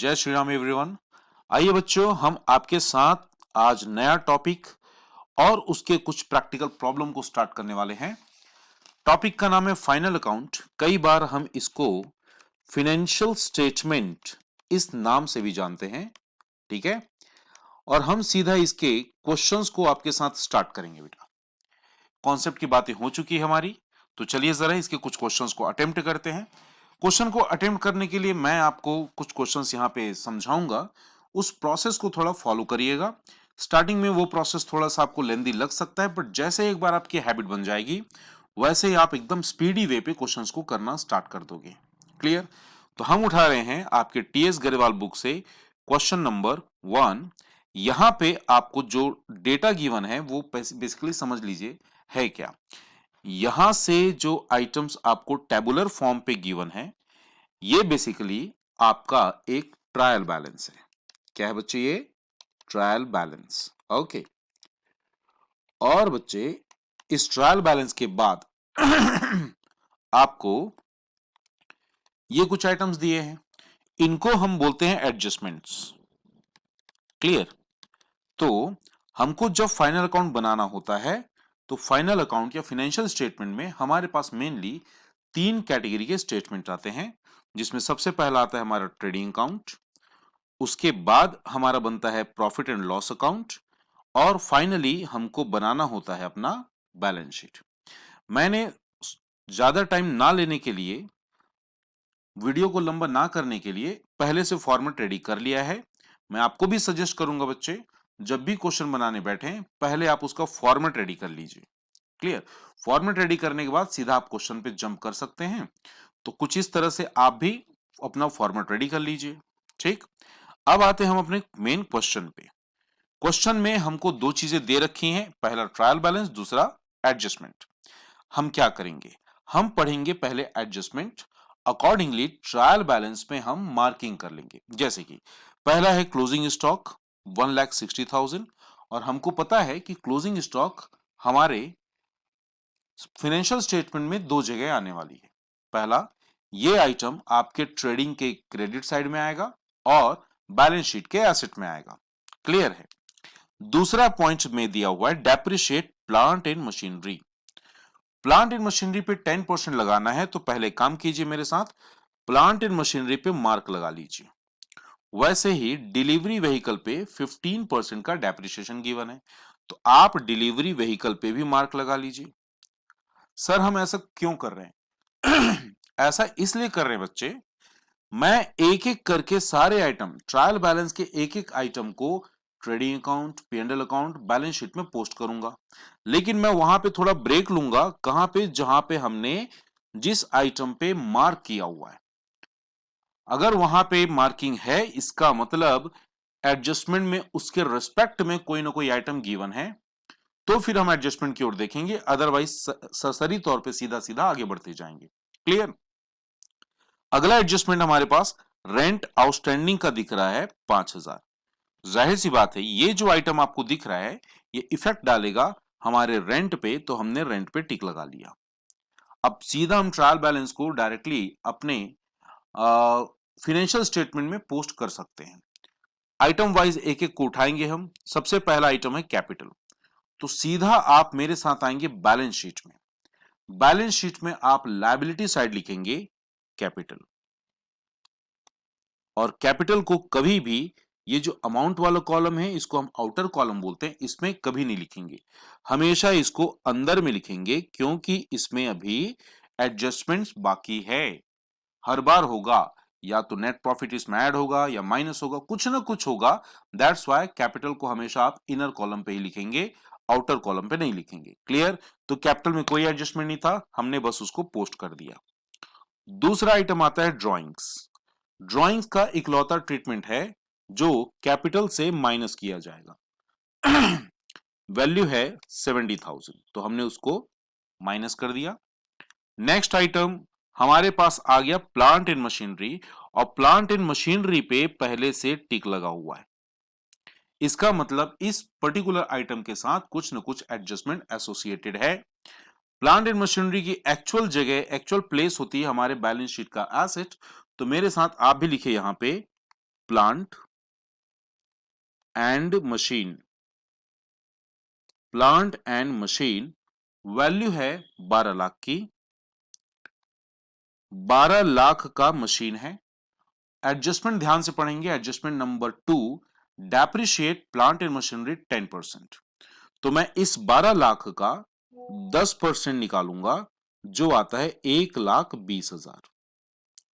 जय श्री राम एवरीवन। आइए बच्चों, हम आपके साथ आज नया टॉपिक और उसके कुछ प्रैक्टिकल प्रॉब्लम को स्टार्ट करने वाले हैं। टॉपिक का नाम है फाइनल अकाउंट। कई बार हम इसको फाइनेंशियल स्टेटमेंट इस नाम से भी जानते हैं, ठीक है। और हम सीधा इसके क्वेश्चंस को आपके साथ स्टार्ट करेंगे। बेटा, कॉन्सेप्ट की बातें हो चुकी है हमारी, तो चलिए जरा इसके कुछ क्वेश्चंस को अटेम्प्ट करते हैं। क्वेश्चन को अटेम्प्ट करने के लिए मैं आपको कुछ क्वेश्चंस यहाँ पे समझाऊंगा, उस प्रोसेस को थोड़ा फॉलो करिएगा। स्टार्टिंग में वो प्रोसेस थोड़ा सा आपको लेंदी लग सकता है, बट जैसे एक बार आपकी हैबिट बन जाएगी वैसे ही आप एकदम स्पीडी वे पे क्वेश्चंस को करना स्टार्ट कर दोगे। क्लियर? तो हम उठा रहे हैं आपके टीएस गरेवाल बुक से क्वेश्चन नंबर 1। यहां पे आपको जो डेटा गिवन है वो बेसिकली समझ लीजिए है क्या। यहां से जो आइटम्स आपको टेबुलर फॉर्म पे गिवन है, ये बेसिकली आपका एक ट्रायल बैलेंस है। क्या है बच्चे? ये ट्रायल बैलेंस। ओके। और बच्चे, इस ट्रायल बैलेंस के बाद आपको ये कुछ आइटम्स दिए हैं, इनको हम बोलते हैं एडजस्टमेंट्स। क्लियर? तो हमको जब फाइनल अकाउंट बनाना होता है तो फाइनल अकाउंट या फाइनेंशियल स्टेटमेंट में हमारे पास मेनली 3 कैटेगरी के स्टेटमेंट आते हैं, जिसमें सबसे पहला आता है हमारा ट्रेडिंग अकाउंट, उसके बाद हमारा बनता है प्रॉफिट एंड लॉस अकाउंट, और फाइनली हमको बनाना होता है अपना बैलेंस शीट। मैंने ज्यादा टाइम ना लेने के लिए, वीडियो को लंबा ना करने के लिए पहले से फॉर्मेट रेडी कर लिया है। मैं आपको भी सजेस्ट करूंगा बच्चे, जब भी क्वेश्चन बनाने बैठे पहले आप उसका फॉर्मेट रेडी कर लीजिए। क्लियर? फॉर्मेट रेडी करने के बाद सीधा आप क्वेश्चन पे जंप कर सकते हैं। तो कुछ इस तरह से आप भी अपना फॉर्मेट रेडी कर लीजिए। ठीक, अब आते हैं हम अपने मेन क्वेश्चन पे। क्वेश्चन में हमको 2 चीजें दे रखी हैं, पहला ट्रायल बैलेंस, दूसरा एडजस्टमेंट। हम क्या करेंगे? हम पढ़ेंगे पहले एडजस्टमेंट, अकॉर्डिंगली ट्रायल बैलेंस में हम मार्किंग कर लेंगे। जैसे कि पहला है क्लोजिंग स्टॉक 1,60,000, और हमको पता है कि क्लोजिंग स्टॉक हमारे फाइनेंशियल स्टेटमेंट में 2 जगह आने वाली है। पहला, ये आइटम आपके ट्रेडिंग के क्रेडिट साइड में आएगा और बैलेंस शीट के एसेट में आएगा। क्लियर है? दूसरा पॉइंट में दिया हुआ है depreciate plant and machinery. Plant and machinery पे 10% लगाना है, तो पहले काम कीजिए मेरे साथ, प्लांट एंड मशीनरी पे मार्क लगा लीजिए। वैसे ही डिलीवरी व्हीकल पे 15% का डेप्रिसिएशन गिवन है, तो आप डिलीवरी व्हीकल पे भी मार्क लगा लीजिए। सर हम ऐसा क्यों कर रहे हैं? ऐसा इसलिए कर रहे हैं बच्चे, मैं एक एक करके सारे आइटम, ट्रायल बैलेंस के एक एक आइटम को trading account, P&L account, balance sheet में पोस्ट करूंगा, लेकिन मैं वहां पे थोड़ा ब्रेक लूंगा। कहां पे? जहां पे हमने जिस आइटम पे मार्क किया हुआ है। अगर वहां पे मार्किंग है, इसका मतलब एडजस्टमेंट में उसके रिस्पेक्ट में कोई ना कोई आइटम गिवन है, तो फिर हम एडजस्टमेंट की ओर देखेंगे, अदरवाइज सरसरी तौर पे सीधा सीधा आगे बढ़ते जाएंगे। क्लियर? अगला एडजस्टमेंट हमारे पास रेंट आउटस्टैंडिंग का दिख रहा है 5,000। जाहिर सी बात है, ये जो आइटम आपको दिख रहा है ये इफेक्ट डालेगा हमारे रेंट पे, तो हमने रेंट पे टिक लगा लिया। अब सीधा हम ट्रायल बैलेंस को डायरेक्टली अपने फाइनेंशियल स्टेटमेंट में पोस्ट कर सकते हैं। आइटम वाइज एक एक को उठाएंगे हम। सबसे पहला आइटम है कैपिटल, तो सीधा आप मेरे साथ आएंगे बैलेंस शीट में। बैलेंस शीट में आप लायबिलिटी साइड लिखेंगे कैपिटल, और कैपिटल को कभी भी, ये जो अमाउंट वाला कॉलम है इसको हम आउटर कॉलम बोलते हैं, इसमें कभी नहीं लिखेंगे, हमेशा इसको अंदर में लिखेंगे, क्योंकि इसमें अभी एडजस्टमेंट्स बाकी है। हर बार होगा, या तो नेट प्रॉफिट इसमें ऐड होगा या माइनस होगा, कुछ ना कुछ होगा। दैट्स व्हाई कैपिटल को हमेशा आप इनर कॉलम पे ही लिखेंगे, आउटर कॉलम पे नहीं लिखेंगे। क्लियर? तो कैपिटल में कोई एडजस्टमेंट नहीं था, हमने बस उसको पोस्ट कर दिया। दूसरा आइटम आता है ड्रॉइंग्स। ड्रॉइंग्स का इकलौता ट्रीटमेंट है जो कैपिटल से माइनस किया जाएगा। वैल्यू है 70,000, तो हमने उसको माइनस कर दिया। नेक्स्ट आइटम हमारे पास आ गया प्लांट एंड मशीनरी, और प्लांट एंड मशीनरी पे पहले से टिक लगा हुआ है। इसका मतलब इस पर्टिकुलर आइटम के साथ कुछ न कुछ एडजस्टमेंट एसोसिएटेड है। प्लांट एंड मशीनरी की एक्चुअल जगह, एक्चुअल प्लेस होती है हमारे बैलेंस शीट का एसेट, तो मेरे साथ आप भी लिखे यहां पे plant and machine, plant and machine value है 12 लाख की, 12 लाख का मशीन है। एडजस्टमेंट ध्यान से पढ़ेंगे। Adjustment number 2, depreciate plant and machinery 10%। तो मैं इस 12 लाख का 10% निकालूंगा जो आता है 1,20,000।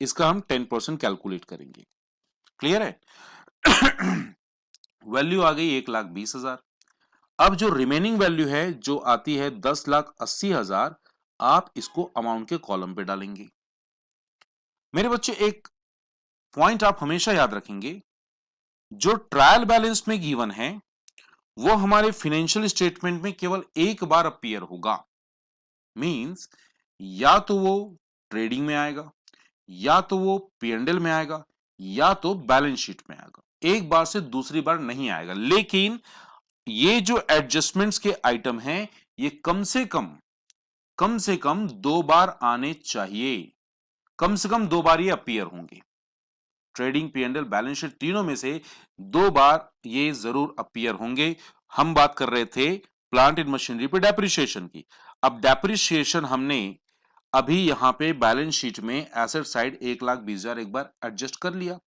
इसका हम 10% कैलकुलेट करेंगे। क्लियर है? वैल्यू आ गई 1,20,000। अब जो रिमेनिंग वैल्यू है जो आती है 10,80,000, आप इसको अमाउंट के कॉलम पे डालेंगे। मेरे बच्चे एक पॉइंट आप हमेशा याद रखेंगे, जो ट्रायल बैलेंस में गिवन है वो हमारे फाइनेंशियल स्टेटमेंट में केवल एक बार अपीयर होगा। मींस या तो वो ट्रेडिंग में आएगा, या तो वो P&L में आएगा, या तो बैलेंस शीट में आएगा। एक बार से दूसरी बार नहीं आएगा। लेकिन ये जो एडजस्टमेंट्स के आइटम हैं ये कम से कम 2 बार आने चाहिए। कम से कम 2 बार ये अपीयर होंगे। ट्रेडिंग, P&L, बैलेंस शीट, तीनों में से 2 बार ये जरूर अपीयर होंगे। हम बात कर रहे थे प्लांट एंड मशीनरी पे डेप्रिसिएशन की। अब डेप्रिसिएशन हमने अभी यहां पे बैलेंस शीट में एसेट साइड 1,20,000 एक बार एडजस्ट कर लिया।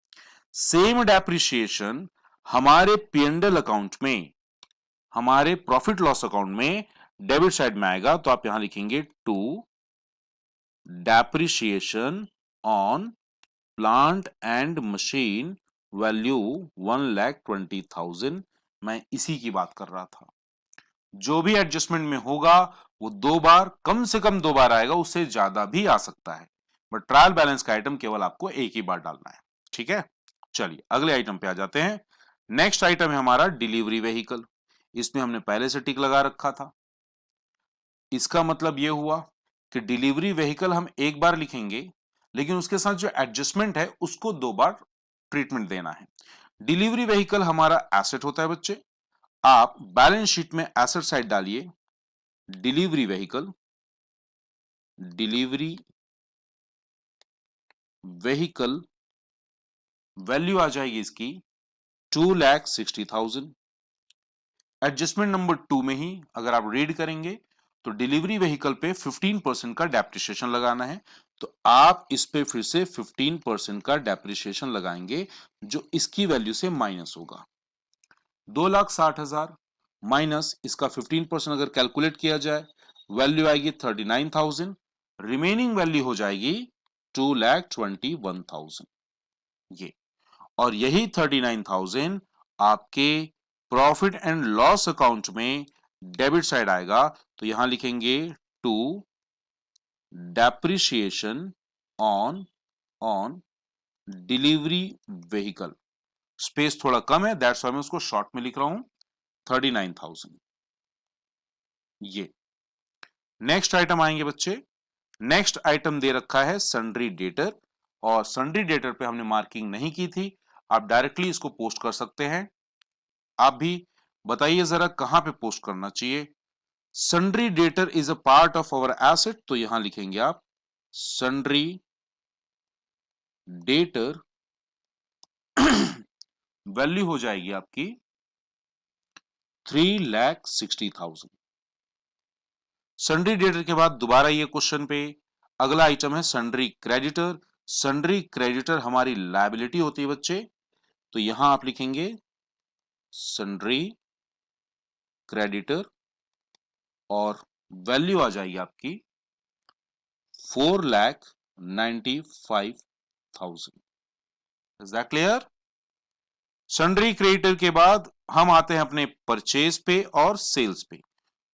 सेम डेप्रिसिएशन हमारे P&L अकाउंट में, हमारे प्रॉफिट लॉस अकाउंट में डेबिट साइड में आएगा। तो आप यहां लिखेंगे to depreciation on plant and machine value 1,20,000। मैं इसी की बात कर रहा था। जो भी एडजस्टमेंट में होगा वो 2 बार, कम से कम 2 बार आएगा, उससे ज्यादा भी आ सकता है। बट ट्रायल बैलेंस का आइटम केवल आपको एक ही बार डालना है। ठीक है, चलिए अगले आइटम पे आ जाते हैं। नेक्स्ट आइटम है हमारा डिलीवरी व्हीकल। इसमें हमने पहले से टिक लगा रखा था। इसका मतलब यह हुआ कि डिलीवरी व्हीकल हम एक बार लिखेंगे, लेकिन उसके साथ जो एडजस्टमेंट है उसको 2 बार ट्रीटमेंट देना है। डिलीवरी व्हीकल हमारा एसेट होता है बच्चे। आप बैलेंस शीट में एसेट साइड डालिए delivery vehicle, delivery vehicle value आ जाएगी इसकी 2,60,000। एडजस्टमेंट नंबर 2 में ही अगर आप रीड करेंगे तो डिलीवरी व्हीकल पे 15% का डेप्रिसिएशन लगाना है। तो आप इस पे फिर से 15% का डेप्रिसिएशन लगाएंगे जो इसकी वैल्यू से माइनस होगा। 2,60,000 माइनस इसका 15% अगर कैलकुलेट किया जाए वैल्यू आएगी 39,000। रिमेनिंग वैल्यू हो जाएगी 2,21,000। ये और यही 39,000 आपके प्रॉफिट एंड लॉस अकाउंट में डेबिट साइड आएगा। तो यहां लिखेंगे to depreciation on delivery vehicle. Space थोड़ा कम है, दैट्स व्हाई मैं उसको शॉर्ट में लिख रहा हूं 39,000। ये नेक्स्ट आइटम आएंगे बच्चे। नेक्स्ट आइटम दे रखा है सन्ड्री डेटर, और सन्ड्री डेटर पे हमने मार्किंग नहीं की थी। आप डायरेक्टली इसको पोस्ट कर सकते हैं। आप भी बताइए जरा कहां पे पोस्ट करना चाहिए। Sundry debtor is a part of our asset, तो यहां लिखेंगे आप सन्ड्री डेटर वैल्यू हो जाएगी आपकी 3,60,000। सन्ड्री डेटर के बाद दोबारा ये क्वेश्चन पे अगला आइटम है सन्ड्री क्रेडिटर। सन्ड्री क्रेडिटर हमारी लायबिलिटी होती है बच्चे। तो यहां आप लिखेंगे सन्ड्री क्रेडिटर और वैल्यू आ जाएगी आपकी 4,95,000। Is that clear? Sundry creditor के बाद हम आते हैं अपने परचेज पे और सेल्स पे।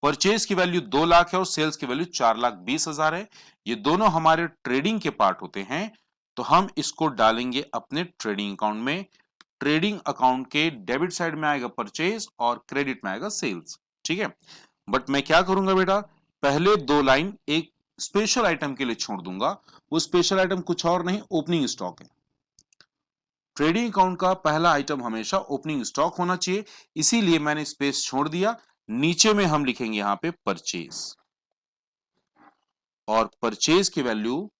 परचेज की वैल्यू 2 लाख है और सेल्स की वैल्यू 4,20,000 है। ये दोनों हमारे ट्रेडिंग के पार्ट होते हैं। तो हम इसको डालेंगे अपने ट्रेडिंग अकाउंट में। ट्रेडिंग अकाउंट के डेबिट साइड में आएगा परचेज और क्रेडिट में आएगा सेल्स। ठीक है, बट मैं क्या करूंगा बेटा, पहले 2 लाइन एक स्पेशल आइटम के लिए छोड़ दूंगा। वो स्पेशल आइटम कुछ और नहीं, ओपनिंग स्टॉक है। ट्रेडिंग अकाउंट का पहला आइटम हमेशा ओपनिंग स्टॉक होना चाहिए, इसीलिए मैंने स्पेस छोड़ दिया। नीचे में हम लिखेंगे यहां पे परचेज, और परचेज की वैल्यू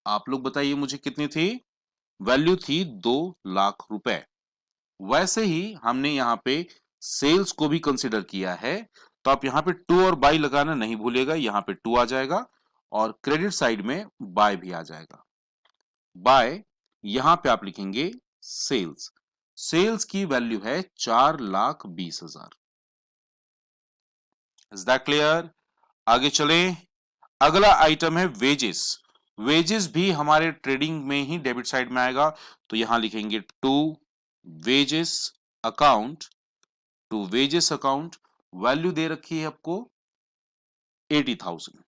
आप लोग बताइए मुझे कितनी थी। वैल्यू थी 2 लाख रुपए। वैसे ही हमने यहाँ पे सेल्स को भी कंसिडर किया है, तो आप यहाँ पे टू और बाय लगाना नहीं भूलिएगा। यहाँ पे टू आ जाएगा और क्रेडिट साइड में बाय भी आ जाएगा। बाय यहां पे आप लिखेंगे सेल्स। सेल्स की वैल्यू है 4,20,000। Is that clear? आगे चलें। अगला आइटम है वेजेस। वेजेस भी हमारे ट्रेडिंग में ही डेबिट साइड में आएगा, तो यहां लिखेंगे to wages account. To wages account value दे रखी है आपको 80,000।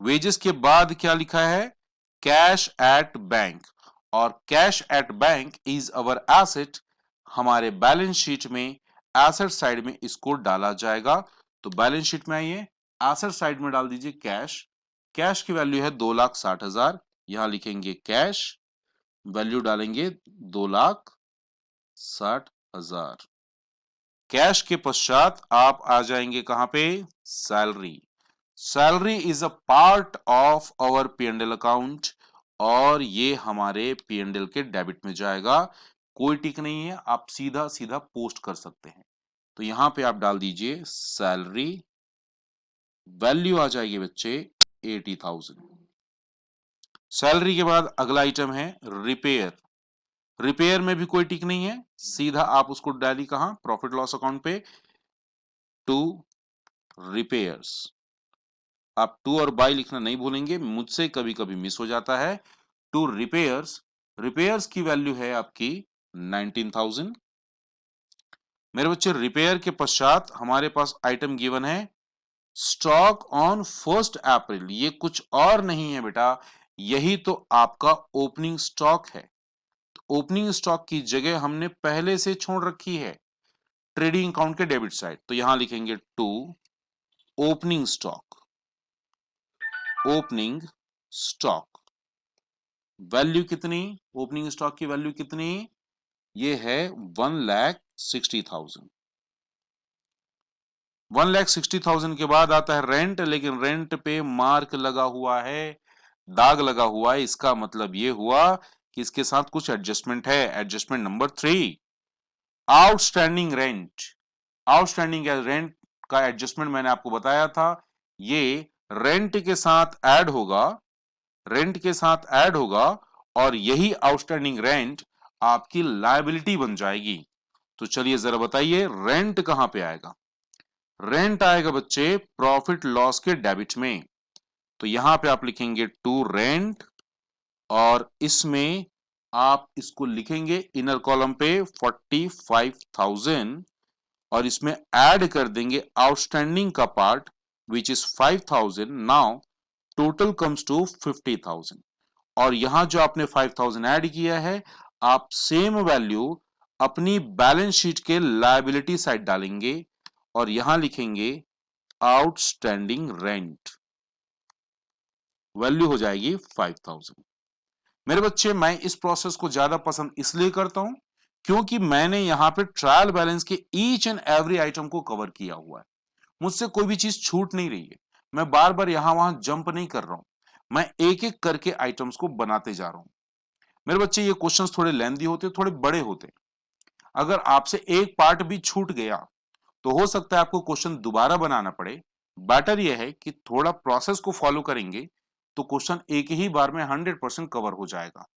वेजेस के बाद क्या लिखा है? Cash at bank. और cash at bank is our asset. हमारे बैलेंस शीट में एसेट साइड में इसको डाला जाएगा। तो बैलेंस शीट में आइए, एसेट साइड में डाल दीजिए कैश। कैश की वैल्यू है 2,60,000। यहां लिखेंगे कैश, वैल्यू डालेंगे 2,60,000। कैश के पश्चात आप आ जाएंगे कहां पे? Salary. Salary is a part of our P&L account, और ये हमारे P&L के डेबिट में जाएगा। कोई टिक नहीं है, आप सीधा सीधा पोस्ट कर सकते हैं। तो यहां पे आप डाल दीजिए सैलरी, वैल्यू आ जाएगी बच्चे 80,000। सैलरी के बाद अगला आइटम है रिपेयर। रिपेयर में भी कोई टिक नहीं है, सीधा आप उसको डाली कहां? प्रॉफिट लॉस अकाउंट पे, टू रिपेयर्स। आप टू और बाय लिखना नहीं भूलेंगे, मुझसे कभी कभी मिस हो जाता है। टू रिपेयर्स, रिपेयर्स की वैल्यू है आपकी 19,000। मेरे बच्चे रिपेयर के पश्चात हमारे पास आइटम गिवन है स्टॉक ऑन 1 अप्रैल। ये कुछ और नहीं है बेटा, यही तो आपका ओपनिंग स्टॉक है। ओपनिंग स्टॉक की जगह हमने पहले से छोड़ रखी है ट्रेडिंग अकाउंट के डेबिट साइड। तो यहां लिखेंगे to opening stock. Opening stock value कितनी? ओपनिंग स्टॉक की वैल्यू कितनी? ये है 1,60,000। 1,60,000 के बाद आता है रेंट, लेकिन रेंट पे मार्क लगा हुआ है, दाग लगा हुआ है। इसका मतलब ये हुआ कि इसके साथ कुछ एडजस्टमेंट है। Adjustment number 3, outstanding rent. Outstanding rent का एडजस्टमेंट मैंने आपको बताया था, ये रेंट के साथ ऐड होगा। रेंट के साथ ऐड होगा और यही आउटस्टैंडिंग रेंट आपकी लायबिलिटी बन जाएगी। तो चलिए जरा बताइए रेंट कहां पे आएगा? रेंट आएगा बच्चे प्रॉफिट लॉस के डेबिट में। तो यहां पे आप लिखेंगे टू रेंट, और इसमें आप इसको लिखेंगे इनर कॉलम पे 45,000, और इसमें ऐड कर देंगे आउटस्टैंडिंग का part which is 5,000। Now total comes to 50,000। और यहां जो आपने 5,000 ऐड किया है, आप सेम वैल्यू अपनी बैलेंस शीट के लायबिलिटी साइड डालेंगे और यहां लिखेंगे आउटस्टैंडिंग रेंट, वैल्यू हो जाएगी 5,000। मेरे बच्चे, मैं इस प्रोसेस को ज्यादा पसंद इसलिए करता हूं क्योंकि मैंने यहां पे ट्रायल बैलेंस के ईच एंड एवरी आइटम को कवर किया हुआ है। मुझसे कोई भी चीज छूट नहीं रही है। मैं बार बार यहां वहां जंप नहीं कर रहा हूं, मैं एक एक करके आइटम्स को बनाते जा रहा हूं। मेरे बच्चे, ये क्वेश्चंस थोड़े लेंदी होते, थोड़े बड़े होते। अगर आपसे एक पार्ट भी छूट गया तो हो सकता है आपको क्वेश्चन दोबारा बनाना पड़े। बेटर यह है कि थोड़ा प्रोसेस को फॉलो करेंगे तो क्वेश्चन एक ही बार में 100% कवर हो जाएगा।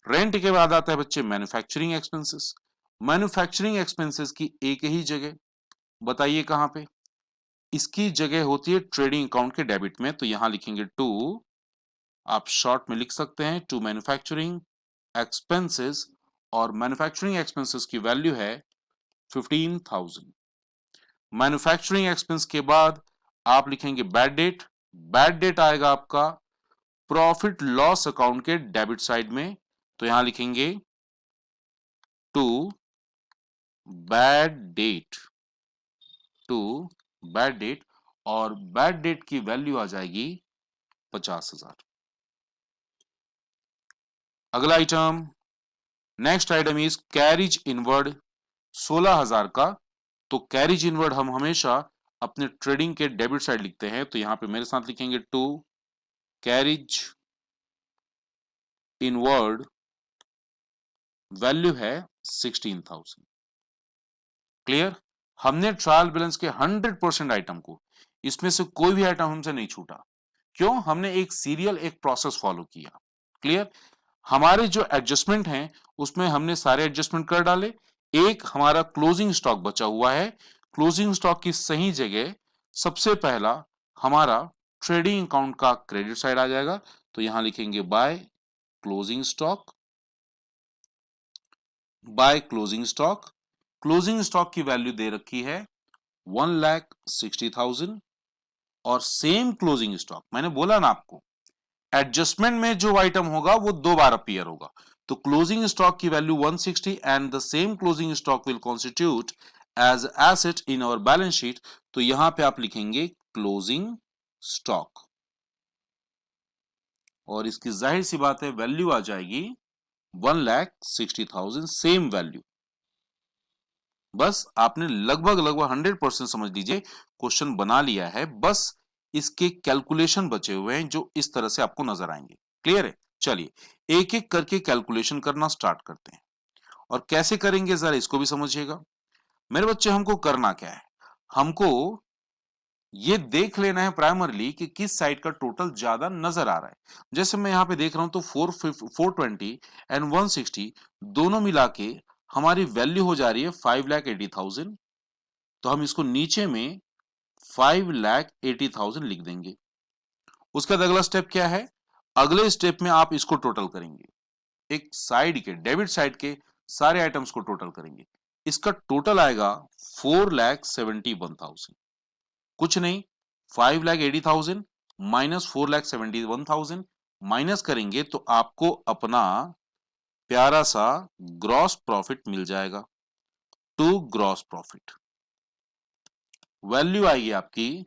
रेंट के बाद आता है बच्चे मैन्युफैक्चरिंग एक्सपेंसेस। मैन्युफैक्चरिंग एक्सपेंसेस की एक ही जगह, बताइए कहां पे? इसकी जगह होती है ट्रेडिंग अकाउंट के डेबिट में। तो यहां लिखेंगे टू, आप शॉर्ट में लिख सकते हैं टू मैन्युफैक्चरिंग एक्सपेंसेस, और मैन्युफैक्चरिंग एक्सपेंसेस की वैल्यू है 15,000। मैन्युफैक्चरिंग एक्सपेंस के बाद आप लिखेंगे बैड डेट। बैड डेट आएगा आपका प्रॉफिट लॉस अकाउंट के डेबिट साइड में। तो यहां लिखेंगे to bad debt, to bad debt, और बैड डेट की वैल्यू आ जाएगी 50,000। अगला item, next item is carriage inward 16,000 का। तो कैरिज इनवर्ड हम हमेशा अपने ट्रेडिंग के डेबिट साइड लिखते हैं। तो यहां पे मेरे साथ लिखेंगे टू कैरिज इनवर्ड वैल्यू है 16,000। क्लियर? हमने ट्रायल बैलेंस के 100% आइटम को, इसमें से कोई भी आइटम हमसे नहीं छूटा। क्यों? हमने एक सीरियल, एक प्रोसेस फॉलो किया। क्लियर? हमारे जो एडजस्टमेंट हैं उसमें हमने सारे एडजस्टमेंट कर डाले। एक हमारा क्लोजिंग स्टॉक बचा हुआ है। क्लोजिंग स्टॉक की सही जगह सबसे पहला हमारा ट्रेडिंग अकाउंट का क्रेडिट साइड आ जाएगा। तो यहां लिखेंगे by closing stock, by closing stock. Closing stock की वैल्यू दे रखी है 1,60,000। और सेम क्लोजिंग स्टॉक, मैंने बोला ना आपको, एडजस्टमेंट में जो आइटम होगा वो दो बार अपीयर होगा। तो क्लोजिंग स्टॉक की value 160 and the same closing stock will constitute as asset in our balance sheet. तो यहां पे आप लिखेंगे क्लोजिंग स्टॉक, और इसकी जाहिर सी बात है वैल्यू आ जाएगी 1,60,000, सेम वैल्यू। बस आपने लगभग लगभग 100% समझ लीजिए क्वेश्चन बना लिया है। बस इसके कैलकुलेशन बचे हुए हैं जो इस तरह से आपको नजर आएंगे। क्लियर है? चलिए एक एक करके कैलकुलेशन करना स्टार्ट करते हैं। और कैसे करेंगे जरा इसको भी समझिएगा। मेरे बच्चे, हमको करना क्या है? हमको ये देख लेना है प्राइमरली कि किस साइड का टोटल ज्यादा नजर आ रहा है। जैसे मैं यहां पे देख रहा हूं तो 420 एंड 160 दोनों मिला के हमारी वैल्यू हो जा रही है 5,80,000। तो हम इसको नीचे में 5,80,000 लिख देंगे। उसके बाद अगला स्टेप क्या है? अगले स्टेप में आप इसको टोटल करेंगे, एक साइड के, डेबिट साइड के सारे आइटम्स को टोटल करेंगे। इसका टोटल आएगा 4,71,000। कुछ नहीं, 5,80,000 माइनस 4,71,000 माइनस करेंगे तो आपको अपना प्यारा सा ग्रॉस प्रॉफिट मिल जाएगा। टू ग्रॉस प्रॉफिट वैल्यू आएगी आपकी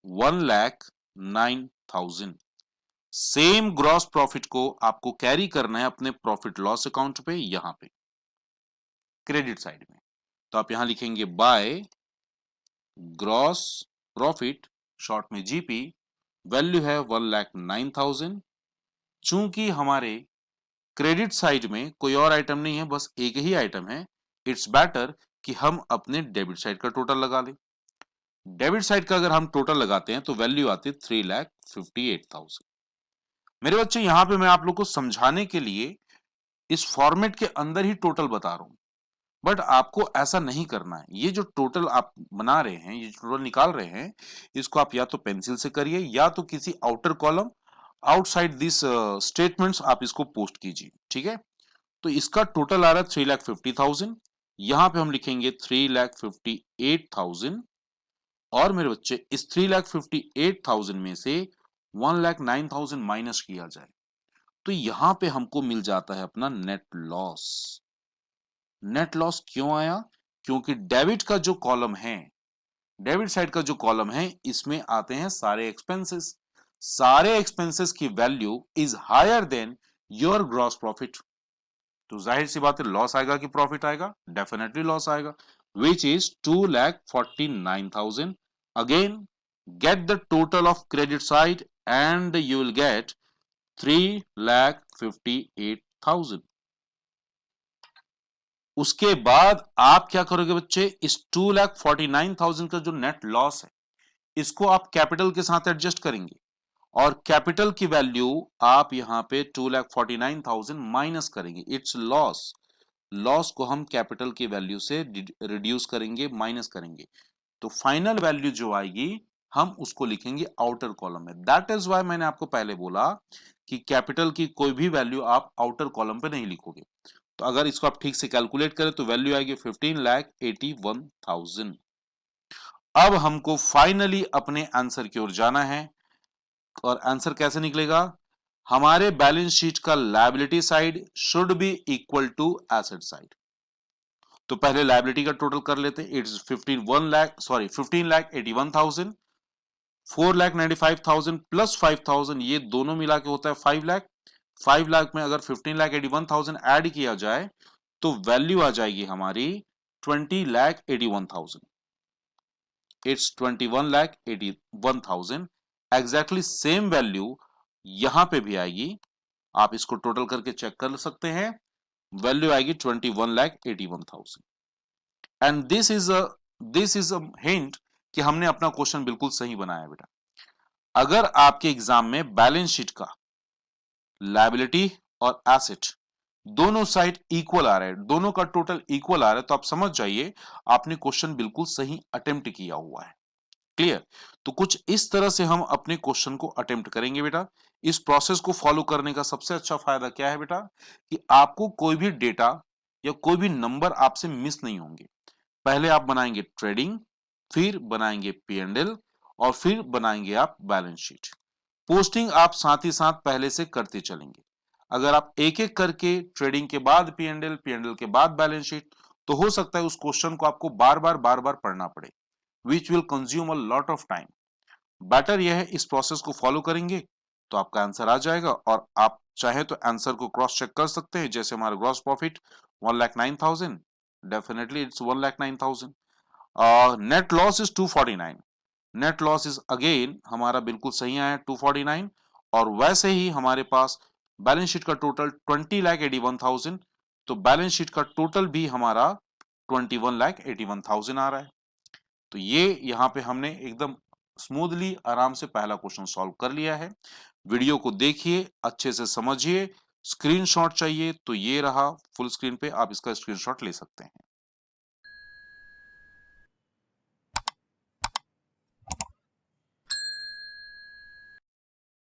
1,09,000। सेम ग्रॉस प्रॉफिट को आपको कैरी करना है अपने प्रॉफिट लॉस अकाउंट पे, यहां पे क्रेडिट साइड में। तो आप यहां लिखेंगे बाय ग्रॉस प्रॉफिट, शॉर्ट में जीपी, वैल्यू है 1,09,000। चूंकि हमारे क्रेडिट साइड में कोई और आइटम नहीं है, बस एक ही आइटम है, इट्स बेटर कि हम अपने डेबिट साइड का टोटल लगा लें। डेबिट साइड का अगर हम टोटल लगाते हैं तो वैल्यू आती है 3,58,000। मेरे बच्चे, यहां पे मैं आप लोग को समझाने के लिए इस फॉर्मेट के अंदर ही टोटल बता रहा हूं, बट आपको ऐसा नहीं करना है। ये जो टोटल आप बना रहे हैं, ये टोटल निकाल रहे हैं, इसको आप या तो पेंसिल से करिए या तो किसी outer column, outside this statements आप इसको पोस्ट कीजिए। ठीक है? तो इसका टोटल आ रहा है 3,50,000। यहां पे हम लिखेंगे 3,58,000। और मेरे बच्चे, इस 3,58,000 में से 1,09,000 माइनस किया जाए तो यहां पे हमको मिल जाता है अपना नेट लॉस। नेट लॉस क्यों आया? क्योंकि डेबिट का जो कॉलम है, डेबिट साइड का जो कॉलम है, इसमें आते हैं सारे एक्सपेंसेस। सारे एक्सपेंसेस की value is higher than your gross profit. तो जाहिर सी बात है लॉस आएगा कि प्रॉफिट आएगा? डेफिनेटली लॉस आएगा, which is 2,49,000। Again get the total of credit side and you will get 3,58,000। उसके बाद आप क्या करोगे बच्चे? इस 2,49,000 का जो नेट लॉस है, इसको आप कैपिटल के साथ एडजस्ट करेंगे। और कैपिटल की वैल्यू आप यहां पे 2,49,000 माइनस करेंगे। It's loss. लॉस को हम कैपिटल की वैल्यू से रिड्यूस करेंगे, माइनस करेंगे। तो फाइनल वैल्यू जो आएगी हम उसको लिखेंगे आउटर कॉलम में। दैट इज वाई मैंने आपको पहले बोला कि कैपिटल की कोई भी वैल्यू आप आउटर कॉलम पे नहीं लिखोगे। तो अगर इसको आप ठीक से कैलकुलेट करें तो वैल्यू आएगी 15,81,000। अब हमको फाइनली अपने आंसर की ओर जाना है। और आंसर कैसे निकलेगा? हमारे बैलेंस शीट का liability side should be equal to asset side. तो पहले लायबिलिटी का टोटल कर लेते हैं। इट्स 15,81,000, 4,95,000 प्लस 5,000, ये दोनों मिला के होता है 5 लाख। 5 लाख में अगर 15,81,000 ऐड किया जाए तो वैल्यू आ जाएगी हमारी 20,81,000। इट्स 21,81,000। एग्जैक्टली सेम वैल्यू यहां पे भी आएगी। आप इसको टोटल करके चेक कर सकते हैं। वैल्यू आएगी 21,81,000। And this is a hint कि हमने अपना क्वेश्चन बिल्कुल सही बनाया बेटा। अगर आपके एग्जाम में बैलेंस शीट का लायबिलिटी और एसेट दोनों साइड इक्वल आ रहे हैं, दोनों का टोटल इक्वल आ रहा है, तो आप समझ जाइए आपने क्वेश्चन बिल्कुल सही अटेम्प्ट किया हुआ है। क्लियर? तो कुछ इस तरह से हम अपने क्वेश्चन को अटेम्प्ट करेंगे बेटा। इस प्रोसेस को फॉलो करने का सबसे अच्छा फायदा क्या है बेटा, कि आपको कोई भी डेटा या कोई भी नंबर आपसे मिस नहीं होंगे। पहले आप बनाएंगे ट्रेडिंग, फिर बनाएंगे P&L और फिर बनाएंगे आप बैलेंस शीट। पोस्टिंग आप साथ ही साथ पहले से करते चलेंगे। अगर आप एक एक करके ट्रेडिंग के बाद P&L, P&L के बाद बैलेंस शीट, तो हो सकता है उस क्वेश्चन को आपको बार बार पढ़ना पड़े, which will consume a lot of time. Better यह है इस प्रोसेस को फॉलो करेंगे तो आपका आंसर आ जाएगा, और आप चाहे तो आंसर को क्रॉस चेक कर सकते हैं। जैसे हमारा gross profit 1,09,000, definitely it's 1,09,000। Net loss is 249, net loss is again हमारा बिल्कुल सही आया 249। और वैसे ही हमारे पास बैलेंस शीट का टोटल 20,81,000, तो बैलेंस शीट का टोटल भी हमारा 21,81,000 आ रहा है। तो ये यहाँ पे हमने एकदम स्मूथली आराम से पहला क्वेश्चन सॉल्व कर लिया है। वीडियो को देखिए, अच्छे से समझिए। स्क्रीनशॉट चाहिए तो ये रहा फुल स्क्रीन पे, आप इसका स्क्रीनशॉट ले सकते हैं।